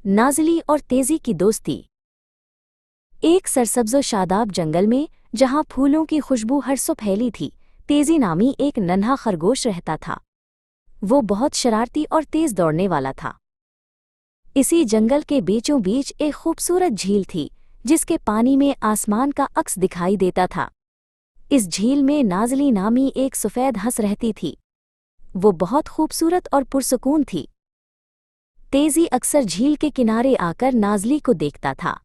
नाज़ली और तेज़ी की दोस्ती। एक सरसब्ज़ शादाब जंगल में, जहाँ फूलों की खुशबू हर सुबह फैली थी, तेज़ी नामी एक नन्हा खरगोश रहता था। वो बहुत शरारती और तेज़ दौड़ने वाला था। इसी जंगल के बीचों बीच एक खूबसूरत झील थी, जिसके पानी में आसमान का अक्स दिखाई देता था। इस झील में नाज़ली नामी एक सफ़ेद हंस रहती थी। वो बहुत खूबसूरत और पुरसकून थी। तेज़ी अक्सर झील के किनारे आकर नाज़ली को देखता था।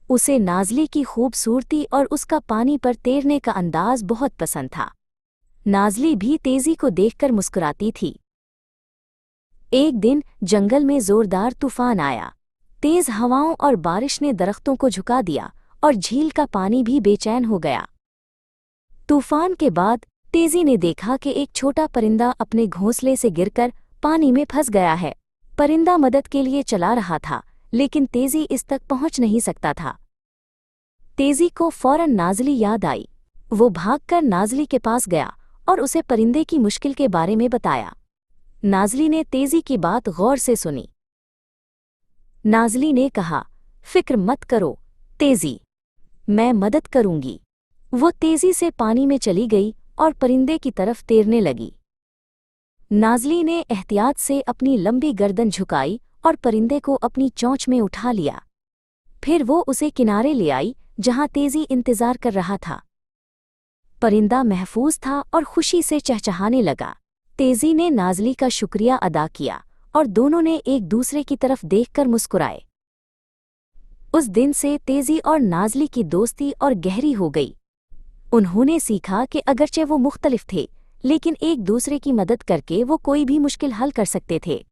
उसे नाज़ली की खूबसूरती और उसका पानी पर तैरने का अंदाज बहुत पसंद था। नाज़ली भी तेज़ी को देखकर मुस्कुराती थी। एक दिन जंगल में जोरदार तूफान आया। तेज़ हवाओं और बारिश ने दरख्तों को झुका दिया और झील का पानी भी बेचैन हो गया। तूफान के बाद तेज़ी ने देखा कि एक छोटा परिंदा अपने घोंसले से गिरकर पानी में फंस गया है। परिंदा मदद के लिए चला रहा था, लेकिन तेज़ी इस तक पहुंच नहीं सकता था। तेज़ी को फौरन नाज़ली याद आई। वो भागकर नाज़ली के पास गया और उसे परिंदे की मुश्किल के बारे में बताया। नाज़ली ने तेज़ी की बात गौर से सुनी। नाज़ली ने कहा, फिक्र मत करो तेज़ी, मैं मदद करूंगी। वो तेज़ी से पानी में चली गई और परिंदे की तरफ तैरने लगी। नाज़ली ने एहतियात से अपनी लंबी गर्दन झुकाई और परिंदे को अपनी चोंच में उठा लिया। फिर वो उसे किनारे ले आई, जहां तेज़ी इंतजार कर रहा था। परिंदा महफूज था और खुशी से चहचहाने लगा। तेज़ी ने नाज़ली का शुक्रिया अदा किया और दोनों ने एक दूसरे की तरफ देखकर मुस्कुराए। उस दिन से तेज़ी और नाज़ली की दोस्ती और गहरी हो गई। उन्होंने सीखा कि अगरचे वो मुख्तलिफ थे, लेकिन एक दूसरे की मदद करके वो कोई भी मुश्किल हल कर सकते थे।